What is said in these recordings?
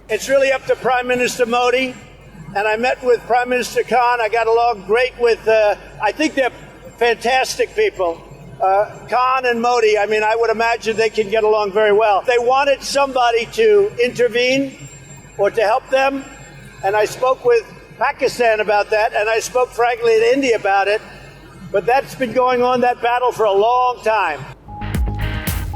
It's really up to Prime Minister Modi, and I met with Prime Minister Khan. I got along great with, I think they're fantastic people. Khan and Modi, I mean, I would imagine they can get along very well. They wanted somebody to intervene or to help them, and I spoke with Pakistan about that, and I spoke frankly to India about it, but that's been going on, that battle, for a long time.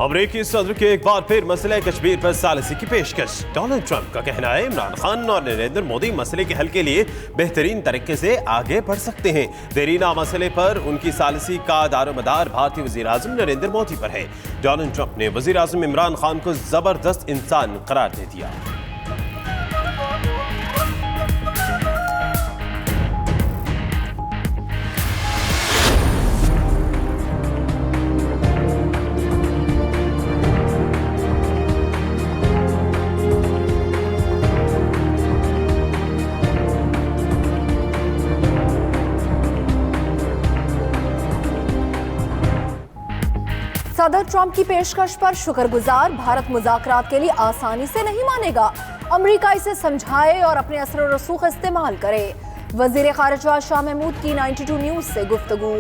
अमरीकी सदर के एक बार फिर मसले कश्मीर पर सालिसी की पेशकश। Donald Trump का कहना है इमरान खान और नरेंद्र मोदी मसले के हल के लिए बेहतरीन तरीके से आगे बढ़ सकते हैं। देरीना मसले पर उनकी सालिसी का दारोमदार भारतीय वजीर आजम नरेंद्र मोदी पर है। डोनाल्ड ट्रंप ने वजीर आजम इमरान खान को जबरदस्त इंसान करार दे दिया। सदर ट्रंप की पेशकश पर शुक्रगुजार, भारत मुज़ाकरात के लिए आसानी से नहीं मानेगा। अमेरिका इसे समझाए और अपने असर और रसूख इस्तेमाल करे। वजीर खारिजा शाह महमूद की 92 न्यूज से गुफ्तगू।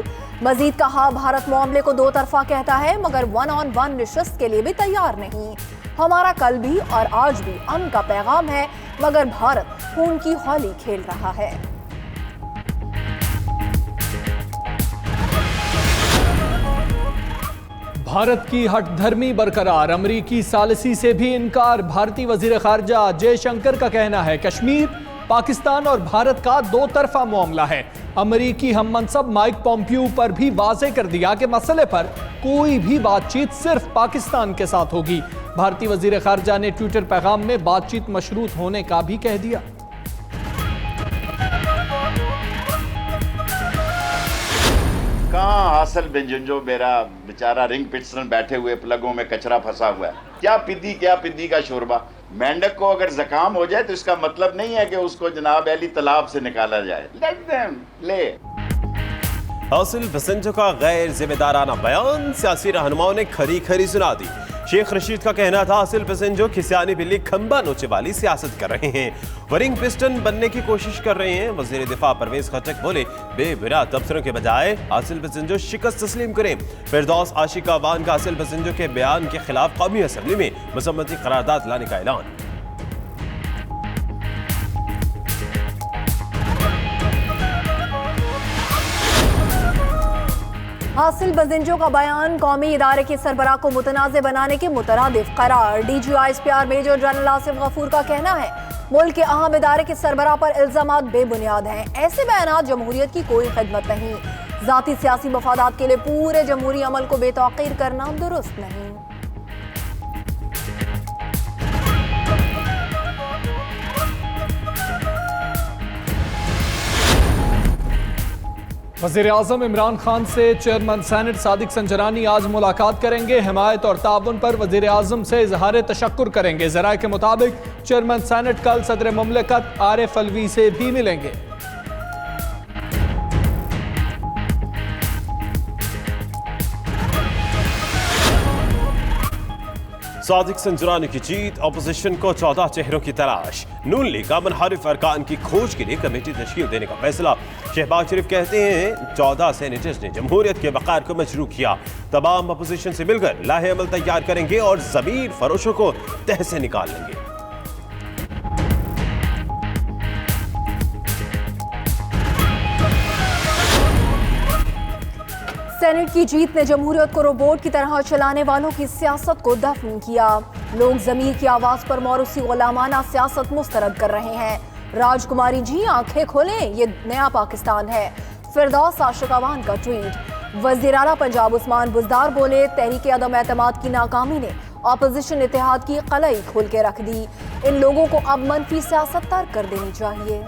मजीद कहा, भारत मामले को दो तरफा कहता है मगर 1-on-1 निशस्त के लिए भी तैयार नहीं। हमारा कल भी और आज भी अमन का पैगाम है मगर भारत खून की होली खेल रहा है। भारत की हठधर्मी बरकरार, अमरीकी सालिसी से भी इनकार। भारतीय वजीर खारजा जयशंकर का कहना है कश्मीर पाकिस्तान और भारत का दो तरफा मामला है। अमरीकी हम मनसब माइक पॉम्पियो पर भी वाज़ेह कर दिया कि मसले पर कोई भी बातचीत सिर्फ पाकिस्तान के साथ होगी। भारतीय वजीर खारजा ने ट्विटर पैगाम में बातचीत मशरूत होने का भी कह दिया। कहाँ हासिल बेंजो मेरा बेचारा रिंग पिट्सन बैठे हुए प्लगों में कचरा फंसा हुआ है। क्या पिद्दी का शोरबा। मेंढक को अगर जकाम हो जाए तो इसका मतलब नहीं है कि उसको जनाब अली तालाब से निकाला जाए। लेट देम ले। हासिल बसंजो का गैर जिम्मेदाराना बयान, सियासी रहनुमाओं ने खरी खरी सुना दी। शेख रशीद का कहना था हासिल बसंजो खिसियानी बिल्ली खंबा नोचे वाली सियासत कर रहे हैं, वरिंग पिस्टन बनने की कोशिश कर रहे हैं। वजीर दिफा परवेज खटक बोले, बेबुरा तबसरों के बजाय हासिल बसंजो शिकस्त तस्लीम करें। फिरदौस आशिक अवान का हासिल बसंजो के बयान के खिलाफ कौमी असम्बली में मजम्मती करारदाद लाने का ऐलान। हासिल बजिंजो का बयान कौमी इदारे के सरबराह को मुतनाज़ बनाने के मुतरादिफ करार। DGISPR major general Asif Ghafoor का कहना है मुल्क के अहम इदारे के सरबराह पर इल्जामात बेबुनियाद हैं। ऐसे बयानात जमहूरियत की कोई खिदमत नहीं। जाती सियासी मफादात के लिए पूरे जमहूरी अमल को बेतौकीर करना दुरुस्त नहीं। वज़ीर आज़म इमरान खान से चेयरमैन सेनेट सादिक संजरानी आज मुलाकात करेंगे। हिमायत और ताउन पर वज़ीर आज़म से इजहार तशक्कुर करेंगे। ज़राए के मुताबिक चेयरमैन सेनेट कल सदर मुमलिकत आरिफ अलवी से भी मिलेंगे। सादिक संजरानी की जीत, अपोजिशन को 14 चेहरों की तलाश। नून लीग का मुनहरिफ अरकान की खोज के लिए कमेटी तश्कील देने का फैसला। शहबाज शरीफ कहते हैं 14 सेनेटर्स ने जमहूरियत के वक़ार को मजरू किया। तमाम अपोजिशन से मिलकर लाहे अमल तैयार करेंगे और ज़मीर फरोशों को तह से निकाल लेंगे। सेनेट की जीत ने जमहूरियत को रोबोट की तरह चलाने वालों की सियासत को दफन किया। लोग ज़मीर की आवाज़ पर मौरूसी गुलामाना सियासत मुस्तरद कर रहे हैं। राजकुमारी जी आंखें खोलें, ये नया पाकिस्तान है। फिरदौस आशिक अवान का ट्वीट। वज़ीर आला पंजाब उस्मान बुज़दार बोले, तहरीक अदम एतमाद की नाकामी ने अपोजिशन इत्तेहाद की कलई खोल के रख दी। इन लोगों को अब मनफी सियासत तर्क कर देनी चाहिए।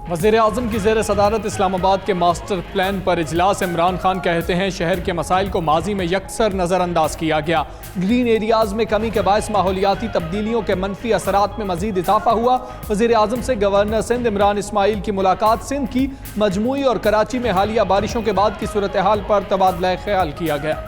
वज़ीर आज़म की ज़ेर सदारत इस्लामाबाद के मास्टर प्लान पर इजलास। इमरान खान कहते हैं शहर के मसाइल को माजी में यकसर नज़रअंदाज किया गया। ग्रीन एरियाज़ में कमी के बायस माहौलियाती तब्दीलियों के मनफी असरात में मजीद इजाफा हुआ। वज़ीर आज़म से गवर्नर सिंध इमरान इस्माइल की मुलाकात। सिंध की मजमूई और कराची में हालिया बारिशों के बाद की सूरत हाल पर तबादला ख्याल किया गया।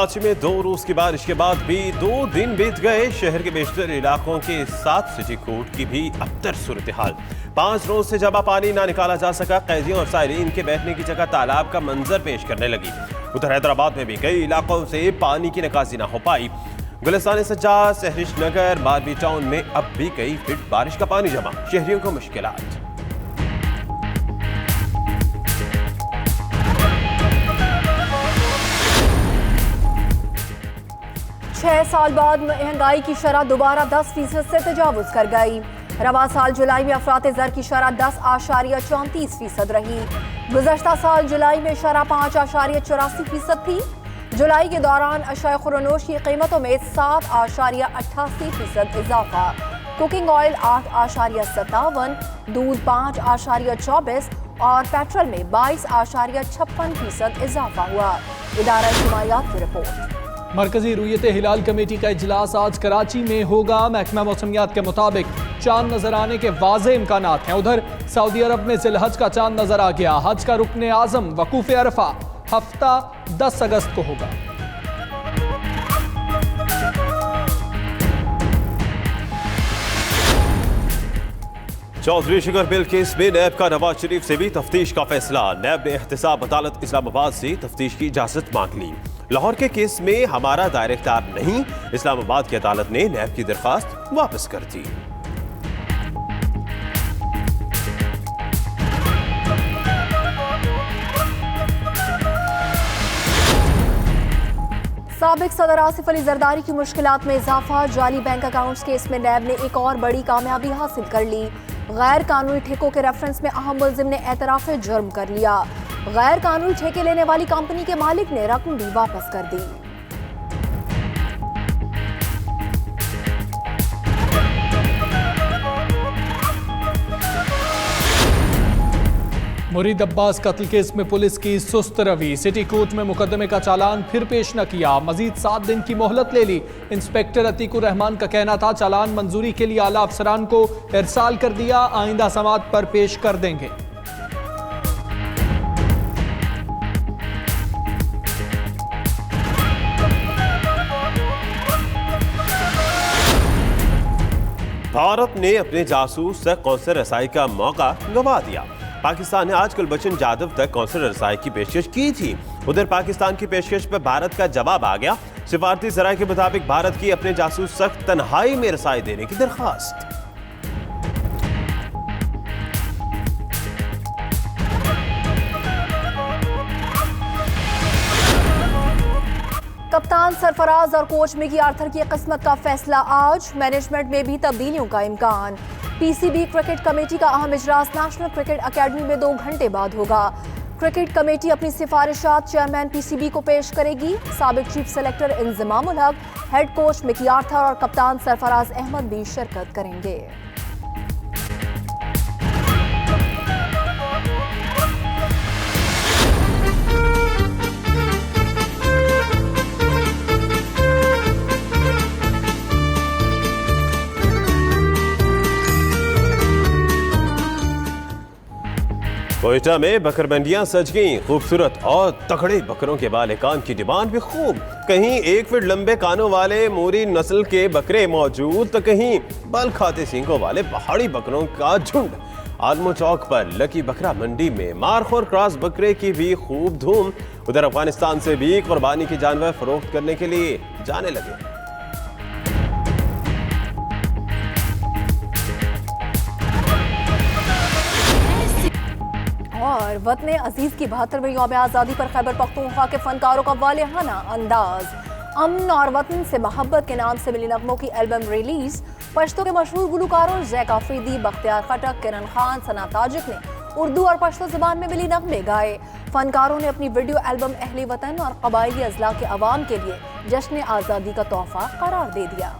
कराची में 2 रोज की बारिश के बाद भी 2 दिन बीत गए। शहर के बेशतर इलाकों के साथ सिटी कोर्ट की भी अबतर सूरत हाल। 5 रोज से जमा पानी ना निकाला जा सका। कैदियों और साइरीन के बैठने की जगह तालाब का मंजर पेश करने लगी। उधर हैदराबाद में भी कई इलाकों से पानी की निकासी ना हो पाई। गुलिस्तान सज्जाद, सहरिश नगर, बारबी टाउन में अब भी कई फीट बारिश का पानी जमा। शहरियों को मुश्किलात। 6 साल बाद महंगाई की शरह दोबारा 10% से तजावुज कर गई। रवा साल जुलाई में अफरात ज़र की शरह 10.34% रही। गुज़श्ता साल जुलाई में शरह 5.84% थी। जुलाई के दौरान अशाए खुरनोश की कीमतों में 7.88% इजाफा। कुकिंग ऑयल 8.57, दूध 5.24 और पेट्रोल में 22.56% इजाफा हुआ। इदारा शुमारियात की रिपोर्ट। मरकजी रुयत हिलाल कमेटी का इजलास आज कराची में होगा। महकमा मौसमियात के मुताबिक चांद नजर आने के वाज़े इम्कानात हैं। उधर सऊदी अरब में जिलहज का चांद नजर आ गया। हज का रुकने आजम वकूफ अरफा हफ्ता 10 अगस्त को होगा। चौधरी शुगर बिल केस में नैब का नवाज शरीफ से भी तफ्तीश का फैसला। नैब ने एहतसाब अदालत इस्लामाबाद से तफ्तीश की इजाजत मांग ली। लाहौर के केस में हमारा दायरा इख्तियार नहीं, इस्लामाबाद की अदालत ने नैब की दरख्वास्त वापस कर दी। साबिक सदर आसिफ अली जरदारी की मुश्किलात में इजाफा। जाली बैंक अकाउंट्स केस में नैब ने एक और बड़ी कामयाबी हासिल कर ली। गैर कानूनी ठेकों के रेफरेंस में अहम मुल्जिम ने एतराफ़ जुर्म कर लिया। गैर कानूनी ठेके लेने वाली कंपनी के मालिक ने रकम भी वापस कर दी। मुरीद अब्बास कत्ल केस में पुलिस की सुस्त रवि। सिटी कोर्ट में मुकदमे का चालान फिर पेश न किया। मजीद 7 दिन की मोहलत ले ली। इंस्पेक्टर अतीकुर रहमान का कहना था चालान मंजूरी के लिए आला अफसरान को इरसाल कर दिया, आइंदा समात पर पेश कर देंगे। भारत ने अपने जासूस तक कौंसर रसाई का मौका गंवा दिया। पाकिस्तान ने आज कुलभूषण जाधव तक कौंसर रसाई की पेशकश की थी। उधर पाकिस्तान की पेशकश पर भारत का जवाब आ गया। सिफारती ज़राए के मुताबिक भारत की अपने जासूस तक तन्हाई में रसाई देने की दरख्वास्त। कप्तान सरफराज और कोच मिकी आर्थर की किस्मत का फैसला आज। मैनेजमेंट में भी तब्दीलियों का इम्कान। पीसीबी क्रिकेट कमेटी का अहम इजलास नेशनल क्रिकेट अकेडमी में 2 घंटे बाद होगा। क्रिकेट कमेटी अपनी सिफारिशात चेयरमैन पीसीबी को पेश करेगी। साबिक चीफ सेलेक्टर इंजमामुल हक, हेड कोच मिकी आर्थर और कप्तान सरफराज अहमद भी शिरकत करेंगे। कोयटा में बकर मंडियां सज गईं। खूबसूरत और तगड़े बकरों के बाले कान की डिमांड भी खूब। कहीं 1 फीट लंबे कानों वाले मोरी नस्ल के बकरे मौजूद, तो कहीं बल खाते सींगों वाले पहाड़ी बकरों का झुंड। आलमो चौक पर लकी बकरा मंडी में मारखोर क्रॉस बकरे की भी खूब धूम। उधर अफगानिस्तान से भी कुर्बानी के जानवर फरोख्त करने के लिए जाने लगे। और वतन अजीज की 72वें यौम आज़ादी पर खैबर पख्तूनख्वा के फनकारों का वालिहाना अंदाज। अमन और वतन से मोहब्बत के नाम से मिली नगमों की एल्बम रिलीज। पश्तो के मशहूर गुलकारों जैक आफरीदी, बख्तियार खटक, किरण खान, सना ताजिक ने उर्दू और पश्तो ज़बान में मिली नगमे गाए। फनकारों ने अपनी वीडियो एल्बम अहले वतन और कबायली अजला के अवाम के लिए जश्न आज़ादी का तोहफा करार दे दिया।